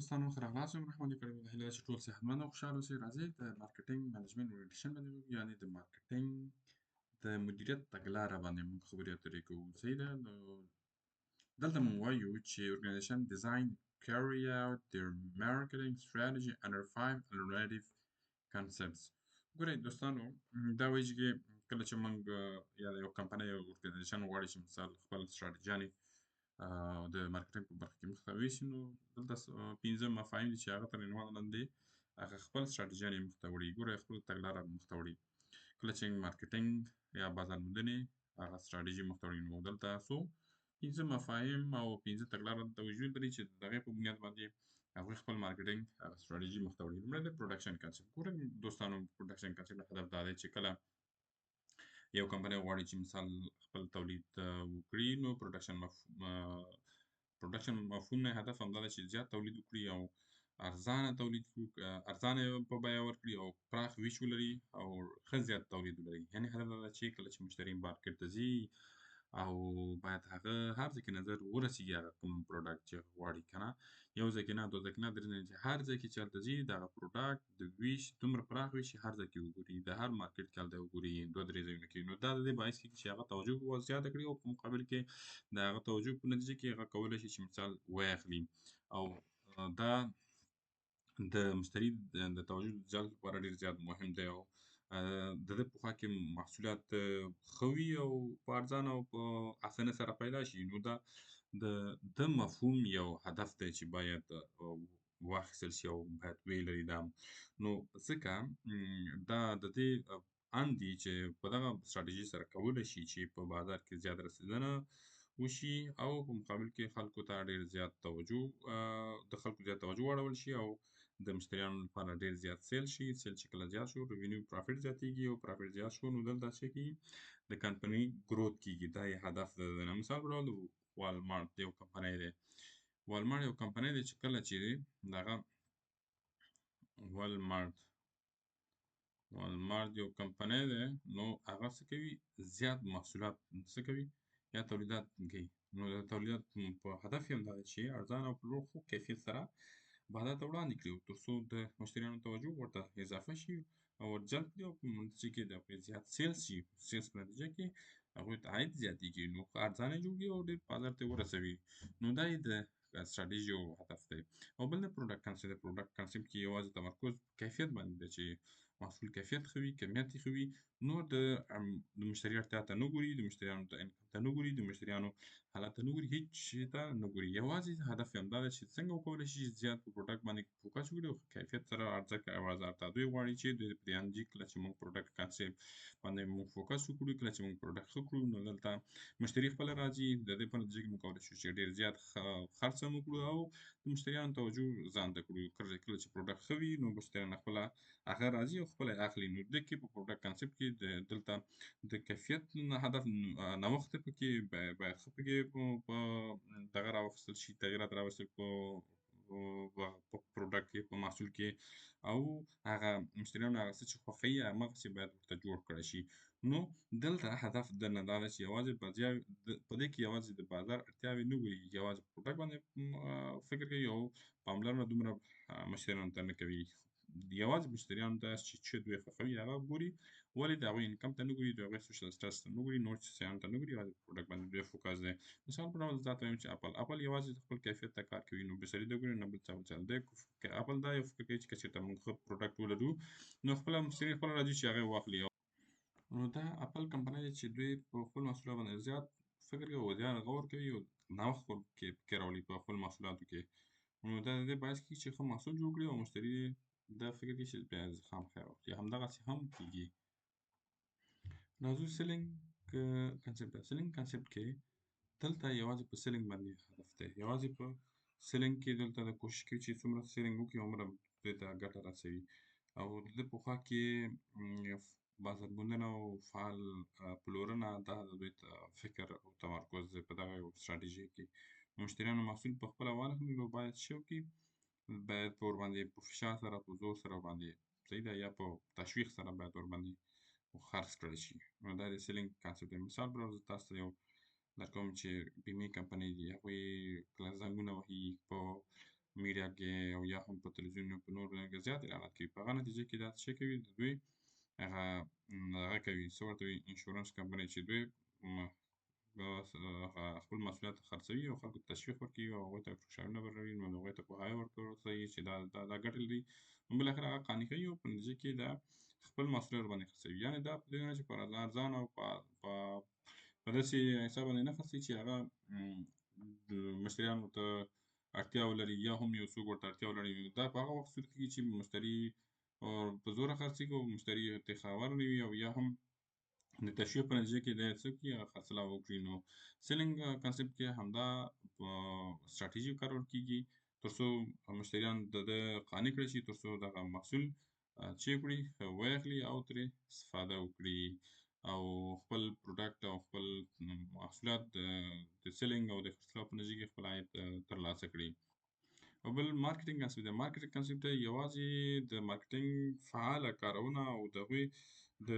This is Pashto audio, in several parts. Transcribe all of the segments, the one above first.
دوستانو ښه راغلاست. یم رحماني کړی وي. هیله ده چې ټول صحتمند او خوشحاله اوسئ. راځئ د مارکیټینګ مینجمنټ اورینټیشن باندې وګورو، یعنې د مارکیټینګ د مدیریت تګلاره باندې موږ خبرې اترې کوو. صحیح ده؟ نو دلته موږ وایو چې organization design carry out their marketing strategy under 5 alternative concepts. ګورئ دوستانو، دا وایي چې کله چې موږ یا یو کمپنۍ یا organization غواړي چې مثال خپل strategiانې د مارکیټینګ په برخه کې مخ ته یوسي، نو دلته 5 مفاهیم دي چې هغه تر عنوان لاندې هغه خپل strategiان یې مخ ته وړي. ګوره خپل تګلاره مخ ته وړي. کله چې مارکیټینګ یا بازار موندنې هغه strategy مخ ته وړي، نو دلته څو 5 مفاهیم او 15 تګلاره دلته وجود لري چې د هغې په بنیاد باندې هغوی خپل مارکیټینګ هغه strategy مخ ته وړي. لومړی د پروډکشن کنسپټ. ګوره دوستانو، پروډکشن کنسپټ هدف دا دی چې کله یو کمپنۍ غواړي چې مثال خپل تولید وکړي، نو پروډکشن مفهوم نه هدف همدا دی چې زیات تولید وکړي او ارزانه تولید ارزانه په بیه ورکړي او پراخ ویش ولري او ښه زیات تولید ولري. یعنې هدف دا ده چې کله چې مشتری مارکیټ ته ځي او باید هغه هر ځای کې نظر ورسیږي هغه کوم پروډکټ چې غواړي که نه، یو ځای کې نه، دوه ځای کې نه، درې ځای چې هر ځای کې چې هلته ځي د هغه پروډکټ د ویش دومره پراخ وي چې هر ځای کې وګوري، د هر مارکیټ کې هلته وګوري، دوه درې ځایونو کې. نو دا د دې باعث کېږي چې هغه توجه زیاته کړي او په مقابل کې د هغه توجه په نتیجه کې هغه کولی شي چې مثال واخلي. او دا د مشتري د توجه د جلب لپاره ډېر زیات مهم دی. او د ده په خوا کې محصولات ښه وي او په ارزانه او په اسانۍ سره پیدا شي. نو دا د مفهوم یو هدف دی چې باید واخیستل شي او باید ویې لري دا. نو ځکه دا د دې اند دي چې په دغه strategy سره کولی شي چې په بازار کې زیات رسېدنه وشي او په مقابل کې خلکو ته ډېر زیات توجه د خلکو زیات توجه واړول شي او د مشتریانو لپاره ډېر زیات سیل شي. سیل چې کله زیات شو، ریونیو پرافیټ زیاتېږي او پرافیټ زیات شو، نو دلته څه کېږي؟ د کمپنۍ گروت کېږي. دا یې هدف د ده نه. مثال په ډول والمارټ یو کمپنۍ دی. والمارټ یو کمپنۍ دی چې کله چې دغه والمارټ یو کمپنۍ دی، نو هغه څه کوي؟ زیات محصولات څه کوي؟ یا تولیدات کوي. نو د تولیدات په هدف یې همدا دی چې ارزانه او په لوړ ښه کیفیت سره بازار ته وړاندې کړي، تر څو د مشتریانو توجه ورته اضافه شي او ورجلب کړي او په نتیجه کې د هغوی زیات سیلز شي. سیلز په نتیجه کې هغوی ته عاید زیاتېږي، نو ارزانه جوړ او ډېر بازار ته ورسوي. نو دا یې د strategy یو هدف دی. او بل د پروډکټ کنسپټ. د پروډکټ کنسپټ کې یوازې تمرکز کیفیت باندې دی چې محصول کیفیت ښه وي، کمیت یې ښه وي. نور د مشتري اړتیا ته نه ګوري، د مشتریانو ته نه ګوري، د مشتریانو حالت ته نه ګوري، هېڅ شي ته نه ګوري. یوازې هدف یې همدا دی چې څنګه وکولی شي زیات په پروډکټ باندې فوکس وکړي او کیفیت سره ځکه بازار ته دوی غواړي چې د دې انجي کله چې موږ پروډکټ کنسپټ باندې موږ فوکس وکړو، کله چې موږ پروډکټ ښه کړو، نو دلته مشتري خپله راځي. د دې په نتیجه کې موږ کولی شو چې ډېر زیات خرڅ هم وکړو او د مشتریانو توجه ځان ته کړو. کله چې پروډکټ ښه وي، نو مشتریان خپله هغه راځي او خپله یې اخلي. نو دې کې په پروډکټ کنسپټ کې دلته د کیفیت هدف نوښت پکې باید ښه پکې په دغه راوستل شي، تغییرات راوستل په پروډکټ کې، په محصول کې، او هغه مشتریانو هغه څه چې خوښوي همغسې باید ورته جوړ کړی شي. نو دلته هدف د نه دا دی چې یوازې په دې کې یوازې د بازار اړتیاوې نه ګوري، یوازې په پروډکټ باندې فکر کوي او پاملرنه دومره مشتریانو ته نه کوي. یوازې مشتریانو ته چې دوی خوښوي هغه ګوري، ولې د هغوی انکم ته نه ګوري، د هغوی سوشل سټیټس ته نه ګوري، نور شیانو ته نه ګوري، یوازې په پروډکټ باندې دوی فوکس دی. مثال په ډول زه تا ته وایم چې اپل یوازې خپل کیفیت ته کار کوي، نو بسري ته ګوري، نه بل څه دی. اپل دا یو فکر کوي چې که چېرته موږ ښه پروډکټ ولرو، نو خپله مشتري خپله راځي چې هغه یې واخلي. نو دا اپل کمپنۍ دی چې دوی په خپل محصولاتو باندې زیات فکر کوي او زیات غور کوي او نوښت پکې راولي په خپل محصولاتو کې. نو دا د دې باعث کېږي چې ښه محصول جوړ کړي او مشتري دا فکر کوي چې بیا خامخا واخلي. همدغسې هم کېږي. راځو سیلینګ کنسپټ ته. سیلینګ کنسپټ کې دلته یوازې په سیلینګ باندې هدف دی. یوازې په سیلینګ کې دلته د کوشش کوي چې څومره سیلینګ وکړي هومره دوی ته ګټه رسوي. او د ده په خوا کې بازار موندنه او فعال پلورنه دا د دوی فکر او تمرکز دی په دغه یو strategy کې. مشتریانو محصول په خپله وانخلي، نو باید څه وکړي؟ باید په ورباندې په فشار سره، په زور سره ورباندې صحیح ده، یا په تشویق سره باید ورباندې خرڅ کړی شي. نو دا د سیلینګ کنسپټ دی. مثال په ډول زه تاسو ته یو درکوم چې بیمې کمپنۍ دي، هغوی کله زنګونه وهي په میډیا کې او یا هم په تلویزیون په نورو کې زیات اعلانات کوي. په هغه نتیجه کې دا څه کوي، دوی هغه هغه کوي، څه ورته وایي، انشورنس کمپنۍ، چې دوی خپل محصولات خرڅوي او خلکو ته تشویق ورکوي او هغوی ته فشارونه برابروي، نو هغوی ته پوهاوی ورکوي چې دا ګټه لري. نو بالاخره هغه قانع کوي او په نتیجه کې دا خپل محصولات ورباندې خرڅوي. یعنې دا په دې معنی چې په ارزانه او په داسې حساب باندې نه خرڅوي چې هغه د مشتریانو ته اړتیا ولري، یا هم یو څوک ورته اړتیا ولري. دا په هغه وخت صورت کېږي چې مشتري په زوره خرڅېږي او مشتري ته خاور نه وي، او یا هم د تشویق په نتیجه کې دی څه وکړي، هغه خرڅلاو وکړي. نو سیلینګ کنسپټ کې همدا ستراتیژي کارول کېږي تر څو مشتریان د ده قانع کړی شي، تر څو دغه محصول چې وکړي ویې او ترې استفاده وکړي او خپل پروډکټ او خپل محصولات د سیلینګ او د خرڅلاو په نتیجه کې خپل عاید ترلاسه کړي. او بل مارکیټینګ کنسپټ دی. مارکیټینګ کنسپټ یوازې د مارکیټینګ فعاله کارونه او د هغوی د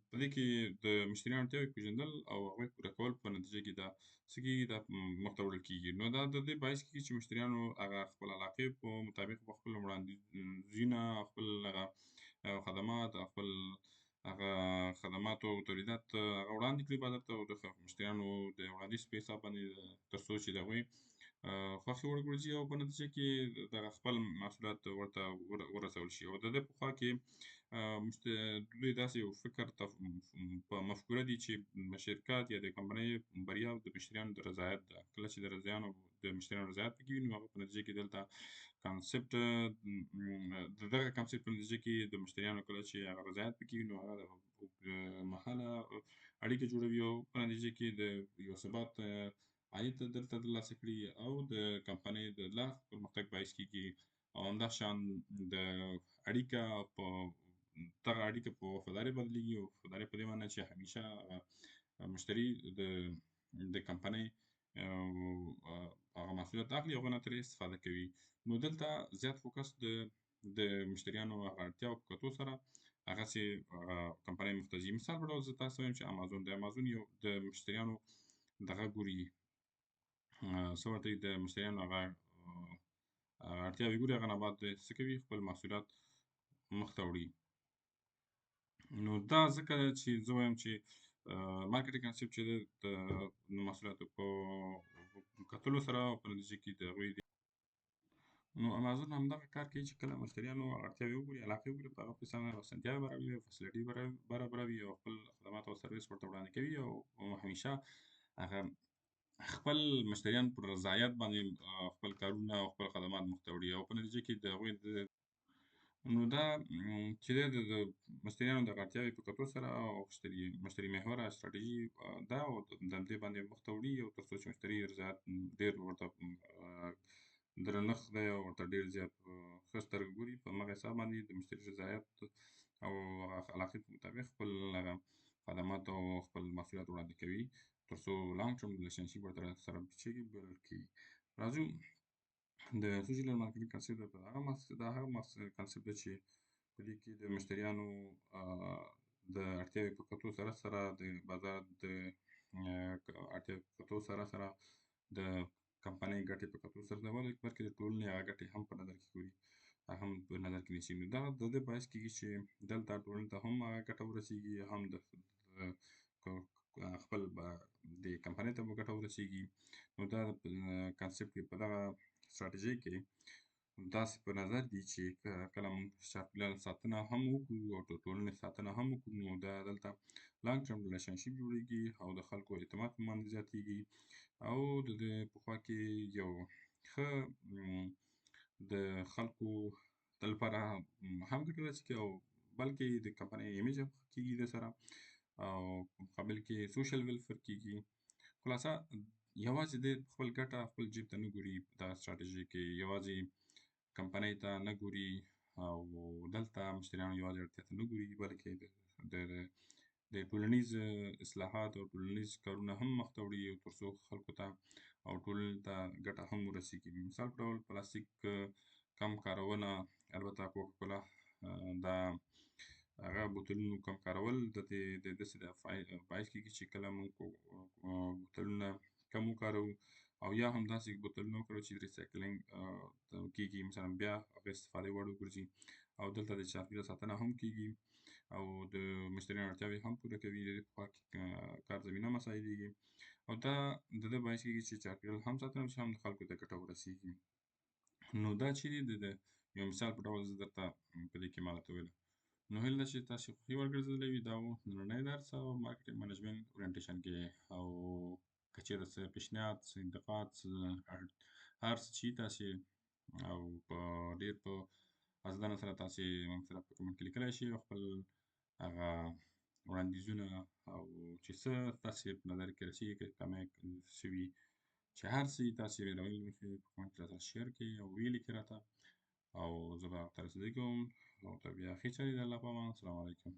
په دې کې د مشتریانو اړتیاوې پېژندل او هغوی پوره کول په نتیجه کې دا څه کېږي، دا مخته وړل کېږي. نو دا د دې باعث کېږي چې مشتریانو هغه خپل علاقې په مطابق په خپل وړاندیزونه، خپل هغه خدمات، خپل هغه خدمات او تولیدات هغه وړاندې کړي بازار ته، او د مشتریانو د وړاندیز په حساب باندې تر څو چې د هغوی خوښې وړ ګرځي او په نتیجه کې دغه خپل محصولات ورته ورسول شي. او د دې په خوا کې دوی داسې یو فکر په مفکوره دي چې شرکت یا د کمپنۍ بریا د مشتریانو د رضایت ده. کله چې د مشتریانو رضایت پکې وي، نو هغه په نتیجه کې دلته کنسپټ د دغه کنسپټ په نتیجه کې د مشتریانو کله چې هغه رضایت پکې وي، نو هغه د اوږدمهاله اړیکې جوړوي او په نتیجه کې د یو ثبات عاید دلته ترلاسه کړي او د کمپنۍ د لا پرمختګ باعث کېږي. او همداشان د اړیکه په دغه اړیکه په وفادارۍ بدلېږي، او وفادارۍ په دې معنی چې همیشه مشتري د کمپنۍ هغه محصولات اخلي او هغه نه ترې استفاده کوي. نو دلته زیات فوکس د مشتریانو هغه اړتیاو په کتو سره هغسې کمپنۍ مخته ځي. مثال په ډول زه تاسو ته وایم چې امازون یو د مشتریانو دغه ګوري، څه ورته وایي، د مشتریانو هغه اړتیاوې ګوري، هغه نه بعد څه کوي، خپل محصولات مخته وړي. نو دا ځکه چې زه وایم چې مارکیټینګ کنسپټ چې دی د محصولاتو په کتلو سره په نتیجه کې د هغوی نو امازون همدغه کار کوي چې کله مشتریانو اړتیاوې وګوري، علاقې وګوري، په هغه پسې اسانتیاوې برابروي او فیسیلیټي برابروي او خپل خدمات او سروس ورته وړاندې کوي او همیشه هغه خپل مشتریان پر رضایت باندې خپل کارونه او خپل خدمات مخته وړي او په نتیجه کې د هغوی نو دا چې دی د مشتریانو دغه اړتیاوې په کتو سره او مشتري محوره ستراتیژي ده او د دې باندې مخته وړي، او تر څو چې مشتري رضایت ډېر ورته درنښت دی او ورته ډېر زیات ښه سترګه ګوري، په همغه حساب باندې د مشتري رضایت او علاقې په مطابق خپل هغه خدمات او خپل محصولات وړاندې کوي، تر څو لانګ ټرم ریلیشنشپ ورته سره بلل کېږي. راځو د سوشل مارکیټینګ کنسپټ دا هغه کنسپټ دی چې په دې کې د مشتریانو د اړتیاوې په کتو سره د بازار د اړتیاوې په کتو سره د کمپنۍ ګټې په کتو سره بلکې د ټولنې هغه ګټې هم په نظر کې ګوري، هم په نظر کې نیسي. نو دا د دې باعث کېږي چې دلته ټولنې ته هم هغه ګټه ورسېږي، هم د خپل د کمپنۍ ته به ګټه ورسېږي. نو دا کنسپټ په دغه ستراتیژۍ کې داسې په نظر دي چې کله موږ چاپېریال ساتنه هم وکړو او د ټولنې ساتنه هم وکړو، نو دا دلته لانګ ټرم ریلیشنشپ جوړېږي او د خلکو اعتماد په باندې زیاتېږي او د دې په خوا کې یو ښه د خلکو لپاره هم ګټه رسېږي او بلکې د کمپنۍ ایمیج هم ښه کېږي درسره او په مقابل کې سوشل ویلفیر کېږي. خلاصه یوازې د خپل ګټه خپل جیب ته نه ګوري، دغه ستراتیژۍ کې یوازې کمپنۍ ته نه ګوري او دلته مشتریانو یوازې اړتیا ته نه ګوري، بلکې د ټولنیز اصلاحات او ټولنیز کارونه هم مخته وړي او تر څو خلکو ته او ټولنې ته ګټه هم ورسېږي. مثال په ډول پلاستیک کم کارونه، البته کوکاکولا دا هغه بوتلونو کم کارول د داسې باعث کېږي چې کله موږ بوتلونه کم وکاروو او یا هم داسې بوتلونه وکاروو چې ریسایکلینګ کېږي، مثلا بیا هغه استفادې وړ وګرځي، او دلته د چاپېریال ساتنه هم کېږي او د مشتریانو اړتیاوې هم پوره کوي، د دې په خوا کې کار زمینه مساعدېږي، او دا د ده باعث کېږي چې چاپېریال هم ساتنه وشي، هم د خلکو ته ګټه ورسېږي. نو دا چیرې د یو مثال په ډول زه درته په دې کې ما راته وویل. نو هیله ده چې تاسې خوښي وړ ګرځېدلی وي. دا و نننی درس او مارکیټینګ منیجمنټ اورینټیشن کې، او که چېرته څه پیشنهاد، څه انتقاد، څه هر څه چې تاسې او په ډېر په ازدنه سره تاسې موږ سره په کمنټ کې لیکلی شئ، او خپل هغه وړاندیزونه او چې څه تاسې په نظر کې رسېږي، که کمی څه وي، چې هر څه یې تاسې راویلی شئ په کمنټ کې راته شیر کړئ او ویې لیکئ راته، او زه به هغه ته رسېدګي کوم. او تر بیا ښې چارې د الله په امان. السلام علیکم.